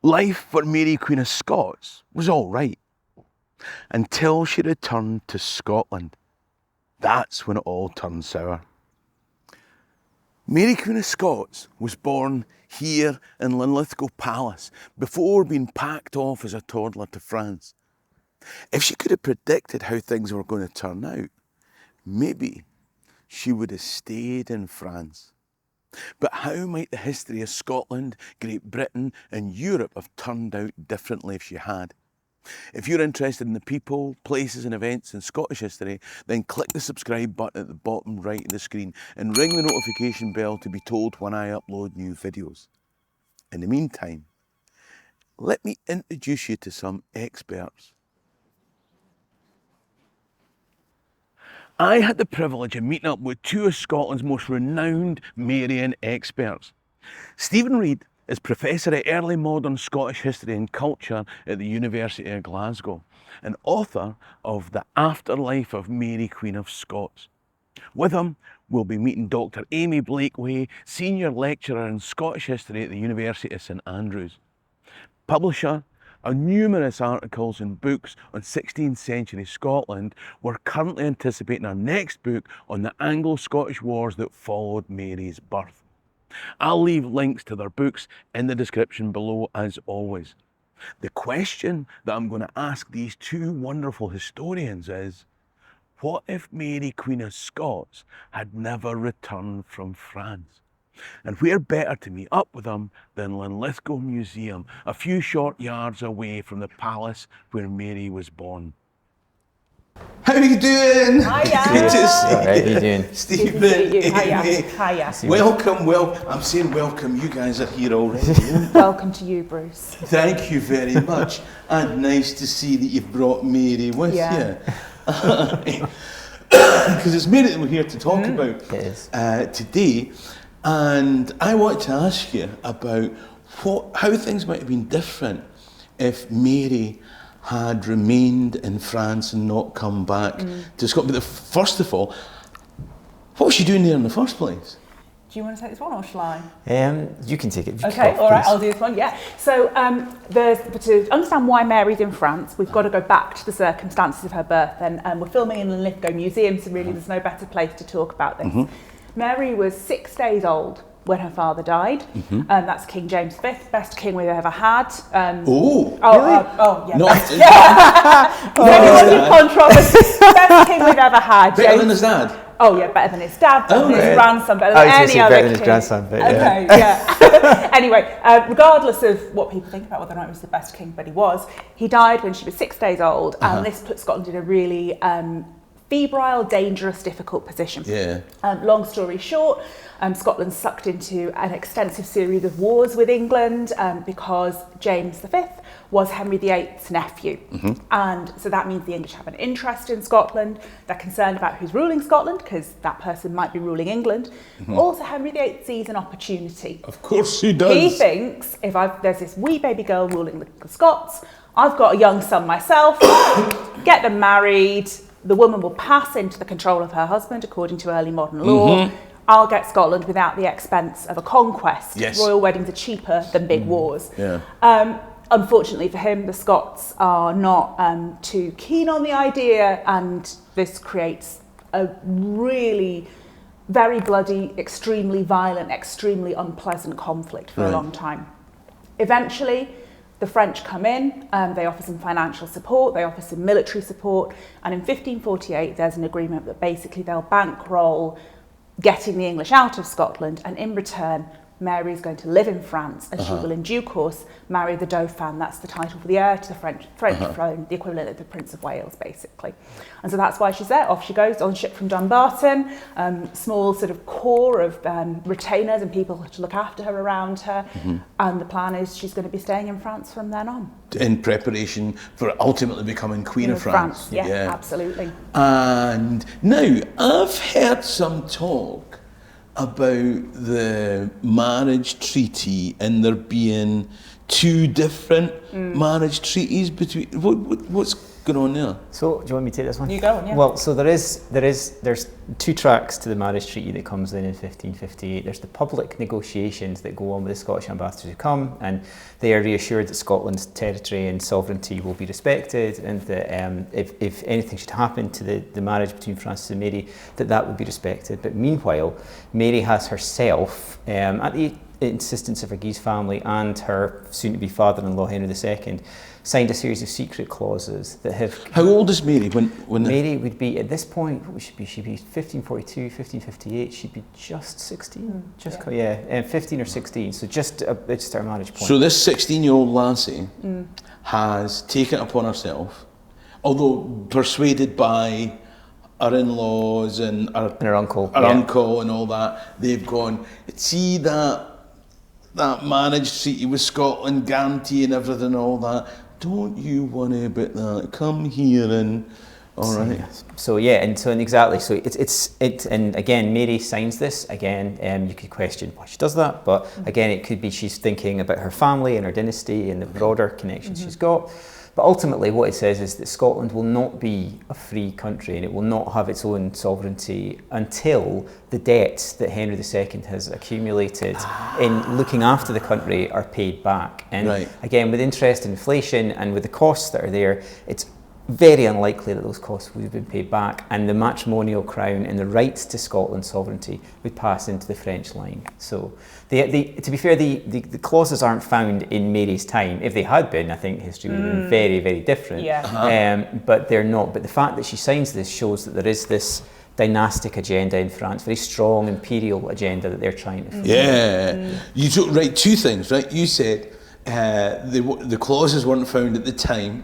Life for Mary, Queen of Scots was all right until she returned to Scotland. That's when it all turned sour. Mary, Queen of Scots was born here in Linlithgow Palace before being packed off as a toddler to France. If she could have predicted how things were going to turn out, maybe she would have stayed in France. But how might the history of Scotland, Great Britain and Europe have turned out differently if she had? If you're interested in the people, places and events in Scottish history, then click the subscribe button at the bottom right of the screen and ring the notification bell to be told when I upload new videos. In the meantime, let me introduce you to some experts. I had the privilege of meeting up with two of Scotland's most renowned Marian experts. Stephen Reid is Professor of Early Modern Scottish History and Culture at the University of Glasgow and author of The Afterlife of Mary, Queen of Scots. With him, we'll be meeting Dr. Amy Blakeway, Senior Lecturer in Scottish History at the University of St Andrews. Publisher of numerous articles and books on 16th century Scotland, we're currently anticipating our next book on the Anglo-Scottish Wars that followed Mary's birth. I'll leave links to their books in the description below as always. The question that I'm going to ask these two wonderful historians is, what if Mary, Queen of Scots, had never returned from France? And where better to meet up with them than Linlithgow Museum, a few short yards away from the palace where Mary was born. How are you doing? Hiya. Good to see you. How are you doing? Stephen, Good to see you. Amy. Hiya. Welcome, I'm saying welcome, you guys are here already. Welcome to you, Bruce. Thank you very much. And nice to see that you've brought Mary with you. Because it's Mary that we're here to talk about today. And I want to ask you about how things might have been different if Mary had remained in France and not come back to Scotland. But first of all, what was she doing there in the first place? Do you want to take this one or shall I? You can take it. Okay, all right, I'll do this one, yeah. So to understand why Mary's in France, we've got to go back to the circumstances of her birth. And we're filming in the Linlithgow Museum, so really there's no better place to talk about this. Mary was 6 days old when her father died. That's King James V, best king we've ever had. Yeah. Controversy. Best king we've ever had. Better than his dad? Oh yeah, better than his dad, better than his grandson, better than any other better than king. his grandson, but Okay, yeah. Anyway, regardless of what people think about whether or not he was the best king, but he died when she was 6 days old, and this put Scotland in a really febrile, dangerous, difficult position. Yeah. Long story short, Scotland sucked into an extensive series of wars with England because James V was Henry VIII's nephew. And so that means the English have an interest in Scotland. They're concerned about who's ruling Scotland because that person might be ruling England. Also, Henry VIII sees an opportunity. Of course he does. He thinks, there's this wee baby girl ruling the Scots, I've got a young son myself, get them married, the woman will pass into the control of her husband according to early modern law. I'll get Scotland without the expense of a conquest. Yes. Royal weddings are cheaper than big wars. Yeah. Unfortunately for him, the Scots are not too keen on the idea, and this creates a really very bloody, extremely violent, extremely unpleasant conflict for a long time. Eventually, the French come in, they offer some financial support, they offer some military support, and in 1548 there's an agreement that basically they'll bankroll getting the English out of Scotland, and in return Mary is going to live in France, and she will in due course marry the Dauphin. That's the title for the heir to the French throne, the equivalent of the Prince of Wales basically. And so that's why she's there. Off she goes on ship from Dumbarton, small sort of core of retainers and people to look after her around her. And the plan is she's going to be staying in France from then on. In preparation for ultimately becoming Queen of France. Yeah, absolutely. And now I've heard some talk about the marriage treaty and there being two different marriage treaties between. What's going on there? So, do you want me to take this one? You go on, yeah. Well, so there's 2 tracks to the marriage treaty that comes in 1558. There's the public negotiations that go on with the Scottish ambassadors who come, and they are reassured that Scotland's territory and sovereignty will be respected, and that if anything should happen to the marriage between Francis and Mary, that would be respected. But meanwhile, Mary has herself, at the insistence of her Guise family and her soon-to-be father-in-law Henry II, signed a series of secret clauses that have... How old is Mary when Mary would be, at this point, what would she be? She'd be 1542, 1558, she'd be just 16, 15 or 16, so just our marriage point. So this 16-year-old lassie has taken it upon herself, although persuaded by her in-laws and her uncle, uncle and all that, they've gone, see that marriage treaty with Scotland, guarantee and everything, all that. Don't you worry about that. Come here and all right. So exactly. So it's and again, Mary signs this. Again, you could question why she does that, but again, it could be she's thinking about her family and her dynasty and the broader connections she's got. But ultimately, what it says is that Scotland will not be a free country and it will not have its own sovereignty until the debts that Henry II has accumulated in looking after the country are paid back. And again, with interest and inflation and with the costs that are there, it's very unlikely that those costs would have been paid back, and the matrimonial crown and the rights to Scotland's sovereignty would pass into the French line. So, to be fair, the clauses aren't found in Mary's time. If they had been, I think history would have been very, very different. But they're not. But the fact that she signs this shows that there is this dynastic agenda in France, very strong imperial agenda that they're trying to fulfill. You took two things, right? You said the clauses weren't found at the time.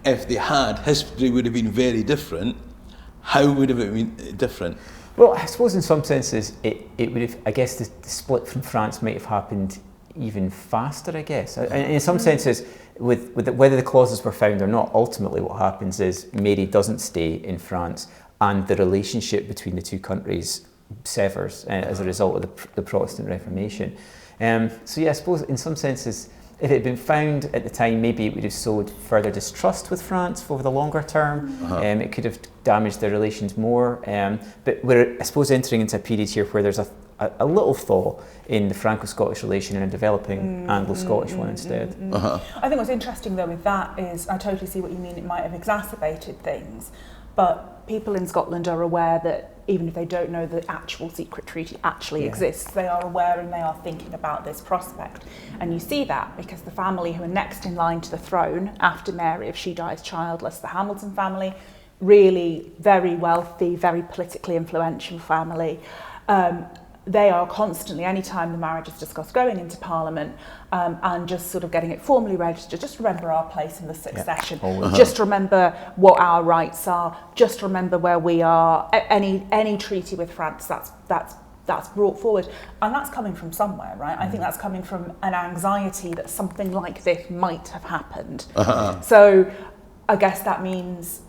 If they had, history would have been very different. How would it have been different? Well, I suppose in some senses it would have, I guess the split from France might have happened even faster, I guess. And in some senses, with whether the clauses were found or not, ultimately what happens is Mary doesn't stay in France and the relationship between the two countries severs as a result of the Protestant Reformation. So yeah, I suppose in some senses, if it had been found at the time, maybe it would have sowed further distrust with France over the longer term. It could have damaged their relations more. But we're, I suppose, entering into a period here where there's a little thaw in the Franco-Scottish relation and a developing Anglo-Scottish one instead. I think what's interesting though with that is, I totally see what you mean, it might have exacerbated things, but people in Scotland are aware that even if they don't know the actual secret treaty actually exists, they are aware and they are thinking about this prospect. And you see that because the family who are next in line to the throne after Mary, if she dies childless, the Hamilton family, really very wealthy, very politically influential family. They are constantly, anytime the marriage is discussed, going into Parliament and just sort of getting it formally registered. Just remember our place in the succession. Just remember what our rights are. Just remember where we are. Any treaty with France that's brought forward, and that's coming from somewhere, right? I think that's coming from an anxiety that something like this might have happened. So, I guess that means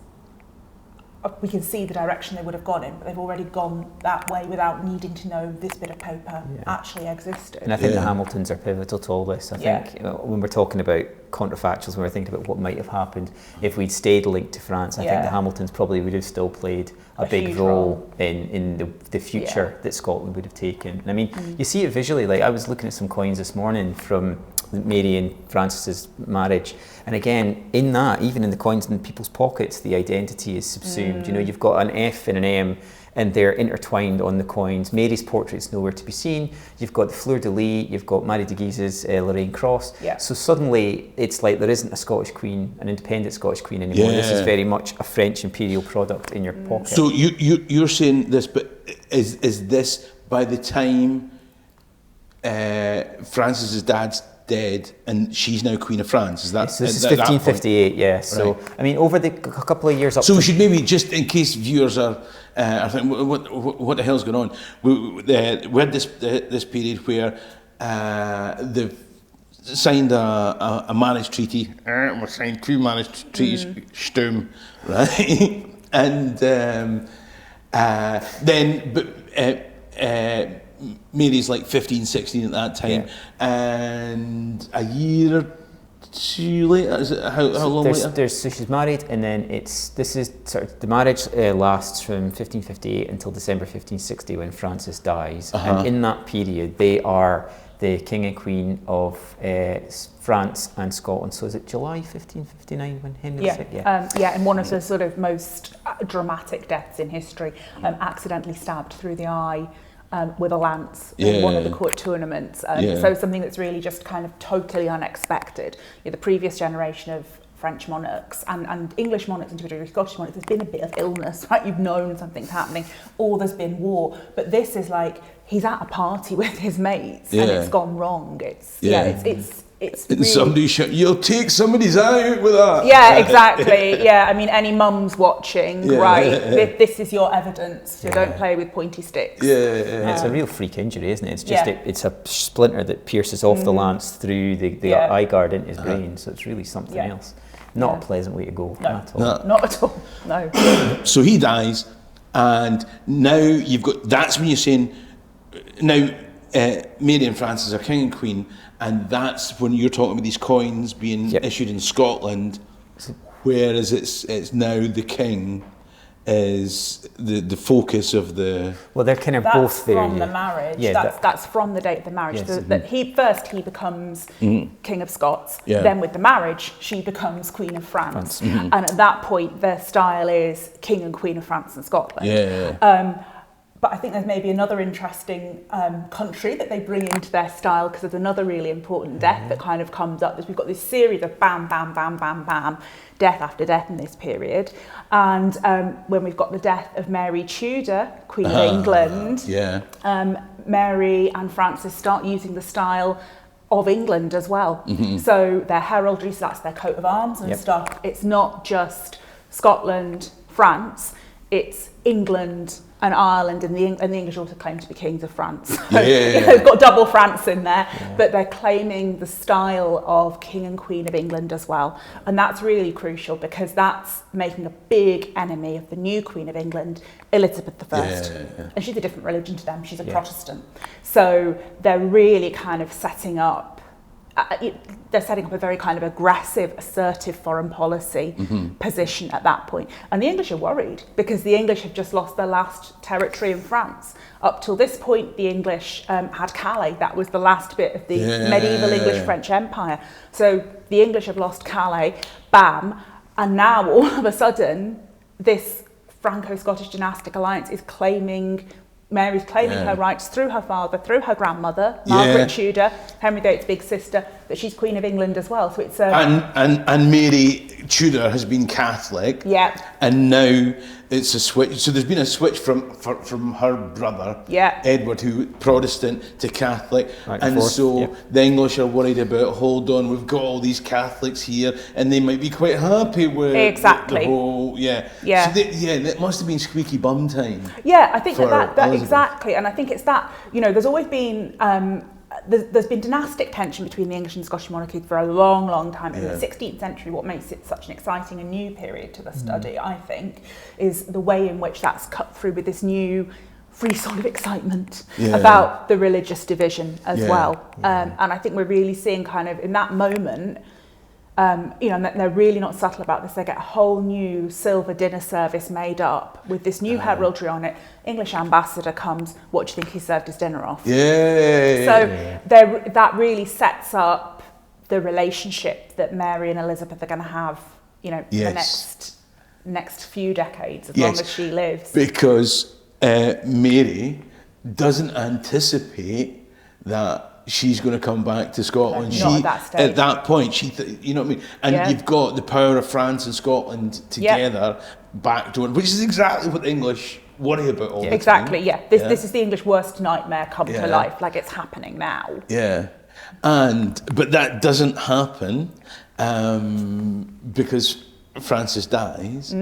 we can see the direction they would have gone in, but they've already gone that way without needing to know this bit of paper actually existed. And I think the Hamiltons are pivotal to all this. I think when we're talking about counterfactuals, when we're thinking about what might have happened if we'd stayed linked to France, I think the Hamiltons probably would have still played a big role in the future that Scotland would have taken. And I mean, you see it visually. Like I was looking at some coins this morning from Mary and Francis's marriage, and again in that, even in the coins in people's pockets, the identity is subsumed. You know, you've got an F and an M and they're intertwined on the coins. Mary's portrait's nowhere to be seen. You've got the fleur-de-lis, you've got Marie de Guise's Lorraine Cross. So suddenly it's like there isn't a Scottish queen, an independent Scottish queen anymore. This is very much a French imperial product in your pocket. So you're saying this, but is this by the time Francis's dad's dead and she's now Queen of France? Is that so? This is 1558, So I mean, over the couple of years up. So we should maybe, just in case viewers are, I think, what the hell's going on? We had this period where they've signed a marriage treaty. We signed 2 marriage treaties, Sturm, right? And then Mary's like 15, 16 at that time, and a year or she later? Is it how long later? So she's married, and then the marriage lasts from 1558 until December 1560 when Francis dies, and in that period they are the king and queen of France and Scotland. So is it July 1559 when Henry VI? And one of the sort of most dramatic deaths in history, accidentally stabbed through the eye with a lance in one of the court tournaments. So something that's really just kind of totally unexpected. The previous generation of French monarchs and English monarchs, and to a degree Scottish monarchs, there's been a bit of illness, right? You've known something's happening, or there's been war. But this is like, he's at a party with his mates and it's gone wrong. It's really... Somebody you'll take somebody's eye out with that. Yeah, exactly. I mean, any mum's watching, right? This is your evidence. So don't play with pointy sticks. It's a real freak injury, isn't it? It's just it's a splinter that pierces off the lance through the eye guard into his brain. So it's really something else. Not a pleasant way to go at all. Not at all. No. So he dies, and now you've got. That's when you're saying now Mary and Francis are king and queen. And that's when you're talking about these coins being issued in Scotland, whereas it's now the king is the focus of the... Well, they're kind of both there. That's from the marriage. That's from the date of the marriage. Yes. He becomes King of Scots. Then with the marriage, she becomes Queen of France. And at that point, their style is King and Queen of France and Scotland. But I think there's maybe another interesting country that they bring into their style, because there's another really important death that kind of comes up. We've got this series of bam, bam, bam, bam, bam, death after death in this period. And when we've got the death of Mary Tudor, Queen of England, Mary and Francis start using the style of England as well. So their heraldry, so that's their coat of arms and stuff. It's not just Scotland, France, it's England and Ireland, and the English also claim to be kings of France. They've got double France in there, but they're claiming the style of king and queen of England as well. And that's really crucial, because that's making a big enemy of the new Queen of England, Elizabeth I. And she's a different religion to them, she's a Protestant. So they're really kind of setting up a very kind of aggressive, assertive foreign policy position at that point. And the English are worried, because the English have just lost their last territory in France. Up till this point, the English had Calais. That was the last bit of the medieval English-French Empire. So the English have lost Calais, bam, and now all of a sudden, this Franco-Scottish dynastic alliance is Mary's claiming her rights through her father, through her grandmother, Margaret Tudor, Henry VIII's big sister, that she's Queen of England as well. So it's and Mary Tudor has been Catholic. And now it's a switch. So there's been a switch from her brother, Edward, who Protestant, to Catholic. The English are worried about, hold on, we've got all these Catholics here, and they might be quite happy with the whole, So that must have been squeaky bum time. I think that exactly. And I think it's that, there's always been there's been dynastic tension between the English and Scottish monarchies for a long, long time. In the 16th century, what makes it such an exciting and new period to the study, I think, is the way in which that's cut through with this new free sort of excitement about the religious division as well. And I think we're really seeing kind of in that moment, and they're really not subtle about this. They get a whole new silver dinner service made up with this new heraldry on it. English ambassador comes. What do you think he served his dinner off? That really sets up the relationship that Mary and Elizabeth are going to have, the next few decades, as long as she lives. Because Mary doesn't anticipate that she's going to come back to Scotland. At that point, you know what I mean? And you've got the power of France and Scotland together backdoor, which is exactly what the English worry about all the time. Exactly, This is the English worst nightmare come to life, like it's happening now. But that doesn't happen because Francis dies.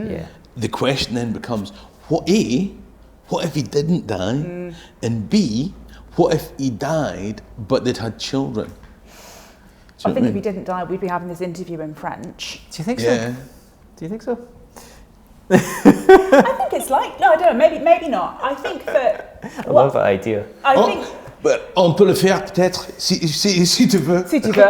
The question then becomes, what if he didn't die? And B, what if he died but they'd had children? I think if he didn't die, we'd be having this interview in French. Do you think so? Do you think so? I think it's no, I don't know. Maybe not. I think that. I love that idea. I think On peut le faire peut-être si tu veux. Si tu veux.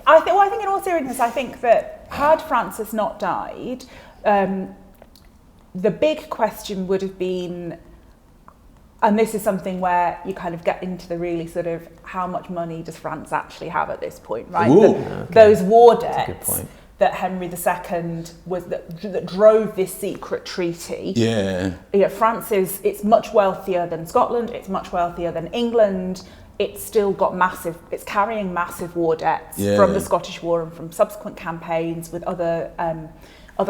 I think in all seriousness, I think that had Francis not died, the big question would have been, and this is something where you kind of get into the really sort of how much money does France actually have at this point, right? Those war debts that Henry II was that drove this secret treaty. Yeah. France it's much wealthier than Scotland, it's much wealthier than England. It's still got it's carrying massive war debts from the Scottish War and from subsequent campaigns with other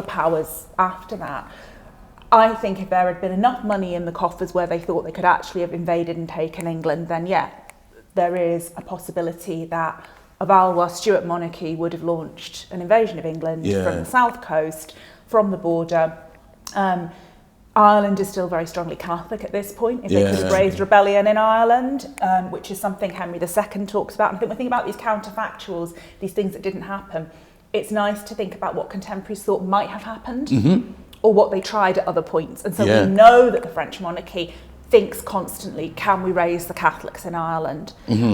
powers after that. I think if there had been enough money in the coffers where they thought they could actually have invaded and taken England, then there is a possibility that a Valois Stuart monarchy would have launched an invasion of England from the south coast, from the border. Ireland is still very strongly Catholic at this point. If they could have raised rebellion in Ireland, which is something Henry II talks about. And I think when we think about these counterfactuals, these things that didn't happen, it's nice to think about what contemporaries thought might have happened or what they tried at other points. And so we know that the French monarchy thinks constantly, can we raise the Catholics in Ireland?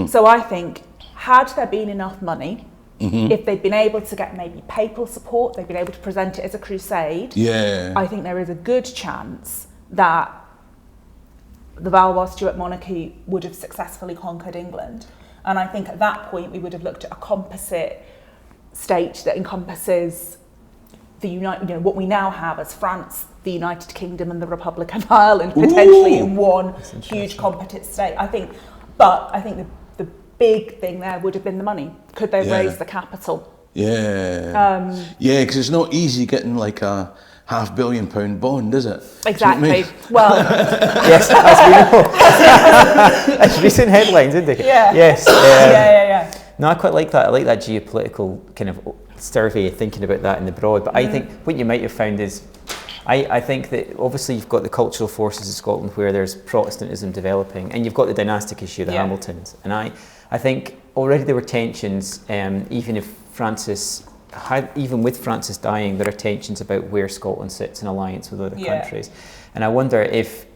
So I think, had there been enough money, if they'd been able to get maybe papal support, they'd been able to present it as a crusade, I think there is a good chance that the Valois Stuart monarchy would have successfully conquered England. And I think at that point we would have looked at a composite state that encompasses what we now have as France, the United Kingdom and the Republic of Ireland, potentially in one huge composite state. I think the big thing there would have been the money. Could they raise the capital? Because it's not easy getting like a £500 million bond, is it? Exactly. You know Well, yes, as we know. It's recent headlines, isn't it? Yes. No, I quite like that. I like that geopolitical kind of survey, thinking about that in the broad. But I think what you might have found is, I think that obviously you've got the cultural forces of Scotland where there's Protestantism developing, and you've got the dynastic issue of the Hamiltons. And I think already there were tensions, even with Francis dying, there are tensions about where Scotland sits in alliance with other countries. And I wonder if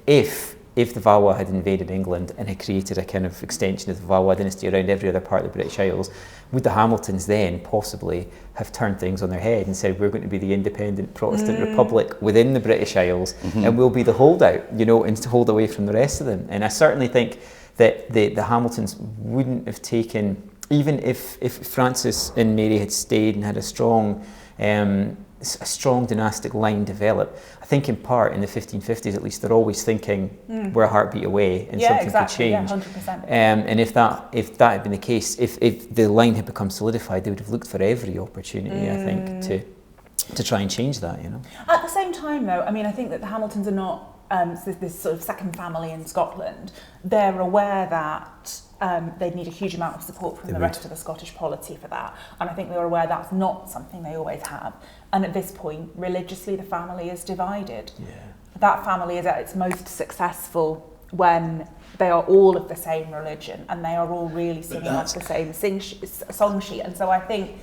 the Valois had invaded England and had created a kind of extension of the Valois dynasty around every other part of the British Isles, would the Hamiltons then possibly have turned things on their head and said, we're going to be the independent Protestant republic within the British Isles, and we'll be the holdout, and to hold away from the rest of them? And I certainly think that the Hamiltons wouldn't have taken, even if Francis and Mary had stayed and had a strong dynastic line develop. I think in part in the 1550s at least, they're always thinking we're a heartbeat away and something could change. 100%. And if that had been the case, if the line had become solidified, they would have looked for every opportunity, I think, to try and change that. At the same time, though, I mean, I think that the Hamiltons are not this sort of second family in Scotland. They're aware that they'd need a huge amount of support from the rest of the Scottish polity for that. And I think they're aware that's not something they always have. And at this point, religiously, the family is divided. That family is at its most successful when they are all of the same religion and they are all really singing off the same song sheet. And so I think,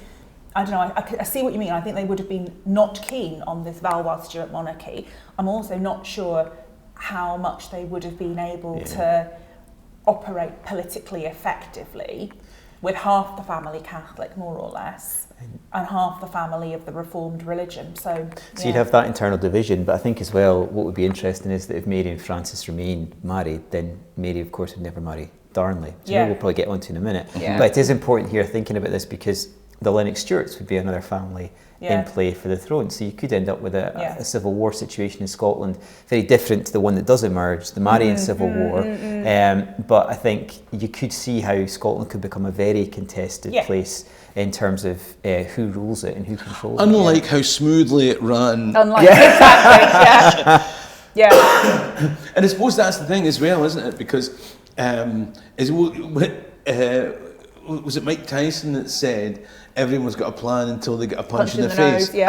I don't know, I see what you mean. I think they would have been not keen on this Valois Stuart monarchy. I'm also not sure how much they would have been able to operate politically effectively with half the family Catholic, more or less, and half the family of the Reformed religion. So you'd have that internal division, but I think as well, what would be interesting is that if Mary and Francis remained married, then Mary, of course, would never marry Darnley. So we'll probably get onto in a minute. But it is important here thinking about this because the Lennox Stuarts would be another family in play for the throne. So you could end up with a civil war situation in Scotland, very different to the one that does emerge, the Marian Civil War. But I think you could see how Scotland could become a very contested place in terms of who rules it and who controls it. Unlike how smoothly it ran. Exactly, And I suppose that's the thing as well, isn't it? Because was it Mike Tyson that said everyone's got a plan until they get a punch in the face? Nose,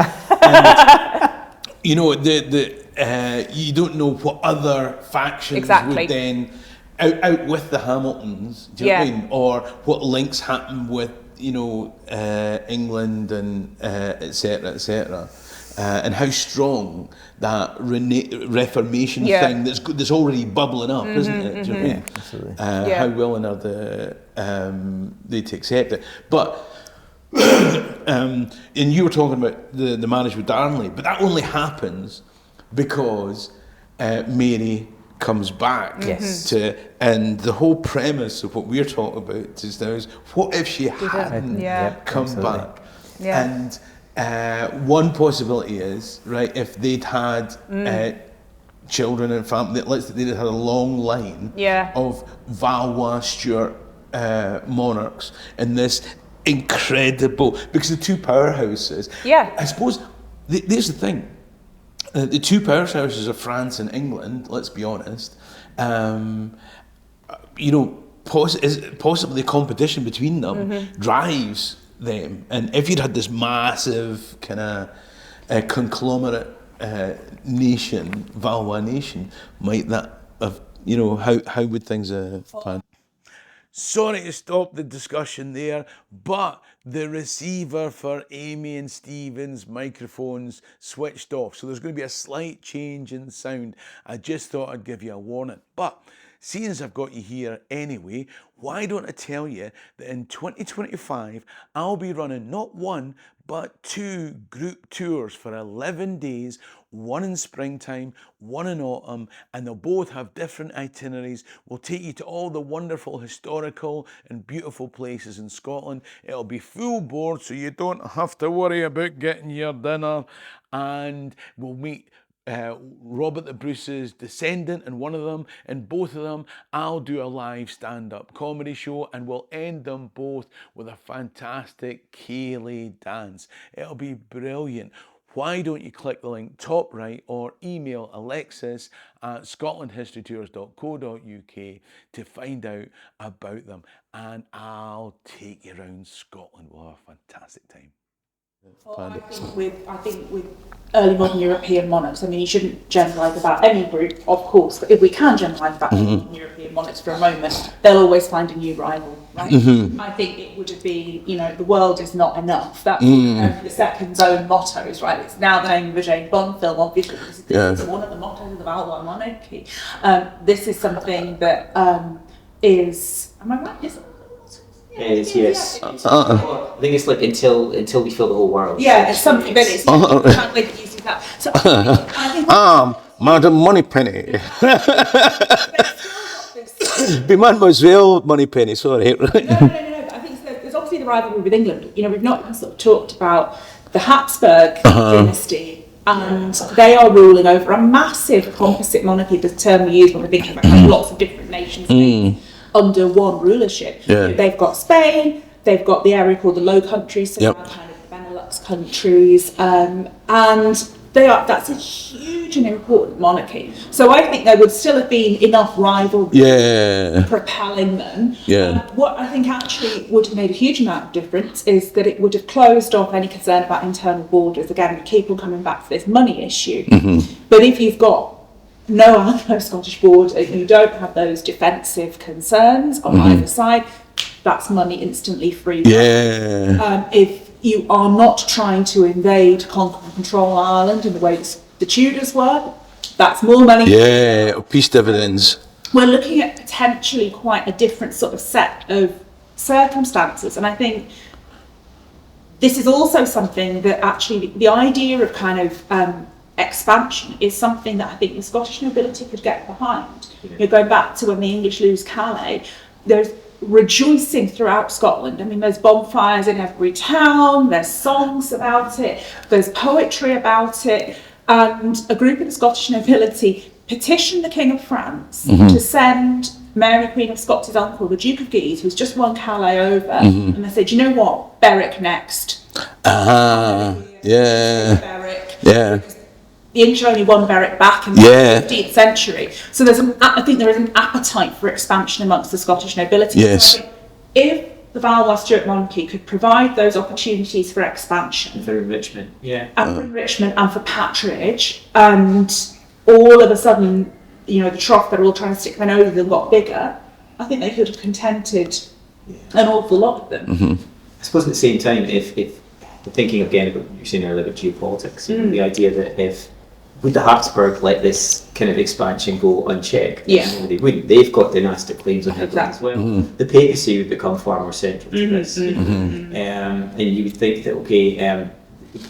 And, you don't know what other factions would then out with the Hamiltons. Do you know what I mean? Or what links happen with England and etc. and how strong that Reformation Yeah. thing that's already bubbling up, isn't it? Do you know what I mean? Absolutely. How willing are they to accept it? But and you were talking about the marriage with Darnley, but that only happens because Mary comes back. Yes. And the whole premise of what we're talking about just now is, what if she hadn't come absolutely. back? Yeah. And one possibility is, right, if they'd had children and family, they'd had a long line of Valois Stuart monarchs in this incredible, because the two powerhouses, I suppose, there's the thing, the two powerhouses of France and England, let's be honest, possibly the competition between them drives them. And if you'd had this massive kind of conglomerate nation, Valois nation, might that have, how would things have planned? Sorry to stop the discussion there, but the receiver for Amy and Stephen's microphones switched off, so there's going to be a slight change in sound. I just thought I'd give you a warning. But seeing as I've got you here anyway, why don't I tell you that in 2025 I'll be running not one but 2 group tours for 11 days, one in springtime, one in autumn, and they'll both have different itineraries. We'll take you to all the wonderful historical and beautiful places in Scotland. It'll be full board, so you don't have to worry about getting your dinner, and we'll meet Robert the Bruce's descendant in one of them. In both of them, I'll do a live stand-up comedy show, and we'll end them both with a fantastic Ceilidh dance. It'll be brilliant. Why don't you click the link top right or email Alexis at scotlandhistorytours.co.uk to find out about them, and I'll take you around Scotland. We'll have a fantastic time. I think with early modern European monarchs, I mean, you shouldn't generalise about any group, of course, but if we can generalise about European monarchs for a moment, they'll always find a new rival, right? I think it would have been, the world is not enough. That's the second's own mottos, right? It's now the name of a James Bond film, obviously. This is one of the mottos of the Valois monarchy. This is something that is, am I right? Is it? Yes. I think it's like until we fill the whole world. Yeah, it's something, but it's can't wait to use that. So I think Madam Moneypenny. Be Mademoiselle Moneypenny, sorry. No, but I think there's obviously the rivalry with England. We've not sort of talked about the Habsburg dynasty, and they are ruling over a massive composite monarchy, the term we use when we're thinking about lots of different nations under one rulership. They've got Spain, they've got the area called the Low Countries, so kind of the Benelux countries, and that's a huge and important monarchy. So I think there would still have been enough rivalry propelling them. What I think actually would have made a huge amount of difference is that it would have closed off any concern about internal borders. Again, we keep on coming back to this money issue. But if you've got no Anglo-Scottish border, you don't have those defensive concerns on either side, that's money instantly free. If you are not trying to invade, conquer and control Ireland in the way the Tudors were, that's more money. Peace dividends. We're looking at potentially quite a different sort of set of circumstances, and I think this is also something that actually the idea of kind of expansion is something that I think the Scottish nobility could get behind. Going back to when the English lose Calais, there's rejoicing throughout Scotland. I mean, there's bonfires in every town, there's songs about it, there's poetry about it, and a group of the Scottish nobility petitioned the King of France to send Mary, Queen of Scots' uncle, the Duke of Guise, who's just won Calais over, and they said, you know what, Berwick next. Berwick. The English only won Berwick back in the 15th century. So I think there is an appetite for expansion amongst the Scottish nobility. So I think if the Valois Stuart monarchy could provide those opportunities for expansion, for enrichment, and for enrichment and for patronage, and all of a sudden, the trough they're all trying to stick their nose in got bigger, I think they could have contented an awful lot of them. I suppose at the same time, if thinking again about what you were saying earlier about geopolitics, the idea that if would the Habsburg let this kind of expansion go unchecked? Yeah. No, they wouldn't. They've got dynastic claims on England as well. The papacy would become far more central to this. And you would think that, okay,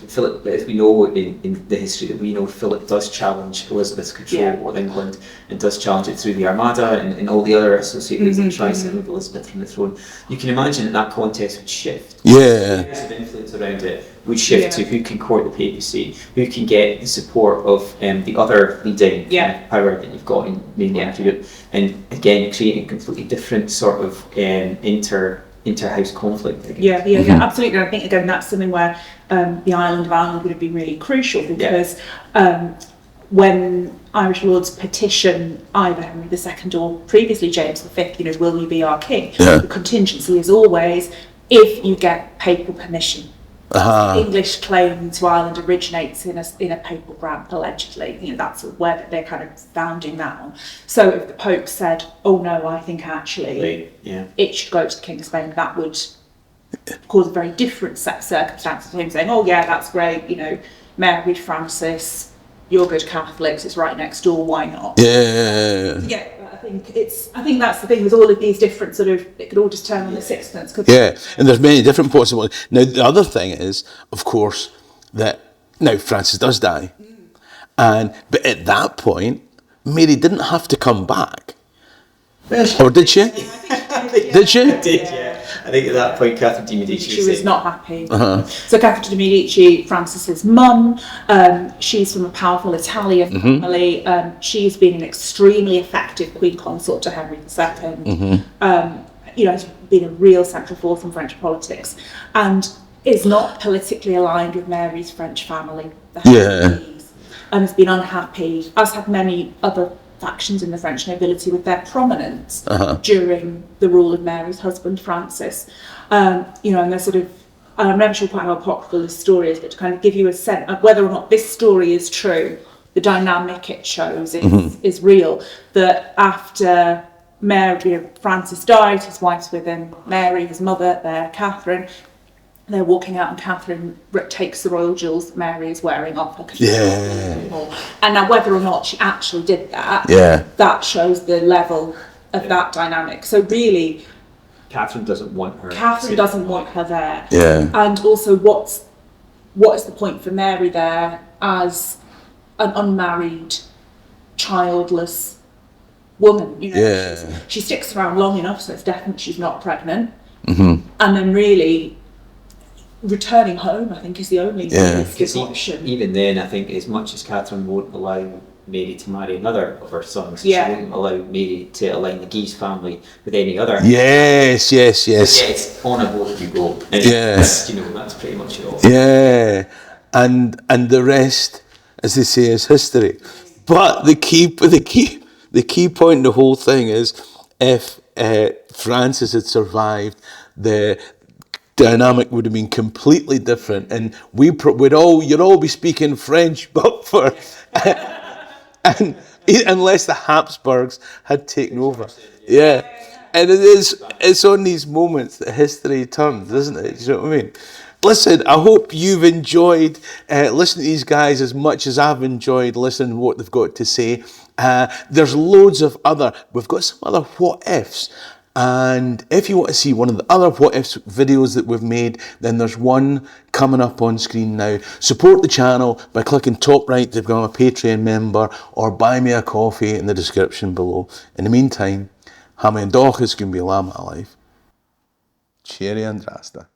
Philip, as we know in the history that we know, Philip does challenge Elizabeth's control of England and does challenge it through the Armada and all the other associated that tries to remove Elizabeth from the throne. You can imagine that contest would shift. Yeah. The influence around it would shift to who can court the papacy, who can get the support of the other leading power that you've got in mainland Europe, and again creating a completely different sort of inter-house conflict. Absolutely. I think again that's something where the island of Ireland would have been really crucial, because when Irish lords petition either Henry II or previously James V, will you be our king? The contingency is always if you get papal permission. English claim to Ireland originates in a papal grant, allegedly. That's where they're kind of founding that on. So if the Pope said, "Oh no, I think actually it should go to the King of Spain," that would cause a very different set of circumstances for him saying, "Oh yeah, that's great. Mary Francis, you're good Catholics. It's right next door. Why not?" Yeah. I think that's the thing with all of these different sort of, it could all just turn on the sixpence. And there's many different possibilities. Now the other thing is, of course, that now Francis does die, but at that point, Mary didn't have to come back, or did she? Did she? Did, yeah. I think at that point, Catherine de Medici she was not happy. So Catherine de Medici, Francis's mum, she's from a powerful Italian family. She's been an extremely effective queen consort to Henry II. Has been a real central force in French politics, and is not politically aligned with Mary's French family. Has been unhappy, as have many other factions in the French nobility, with their prominence during the rule of Mary's husband Francis. And they're sort of, I'm never sure quite how apocryphal this story is, but to kind of give you a sense of whether or not this story is true, the dynamic it shows is real. That after Francis died, his wife's with him, Mary, his mother, there, Catherine. They're walking out, and Catherine takes the royal jewels that Mary is wearing off her. And now, whether or not she actually did that, that shows the level of that dynamic. So really, Catherine doesn't want her. Catherine doesn't want her there. And also, what is the point for Mary there as an unmarried, childless woman? She sticks around long enough, so it's definite she's not pregnant. And then really, returning home, I think, is the only option. Even then, I think, as much as Catherine won't allow Mary to marry another of her sons, she won't allow Mary to align the Guise family with any other. Yes. It's on a boat you go. And that's pretty much it all. And the rest, as they say, is history. But the key point in the whole thing is, if Francis had survived, the dynamic would have been completely different, and you'd all be speaking French, but unless the Habsburgs had taken over. And it's on these moments that history turns, isn't it? Do you know what I mean? Listen, I hope you've enjoyed listening to these guys as much as I've enjoyed listening to what they've got to say. There's loads of we've got some other what ifs. And if you want to see one of the other what ifs videos that we've made, then there's one coming up on screen now. Support the channel by clicking top right to become a Patreon member, or buy me a coffee in the description below. In the meantime, Hammy and Dochas can be lamb alive. Cherry and Rasta.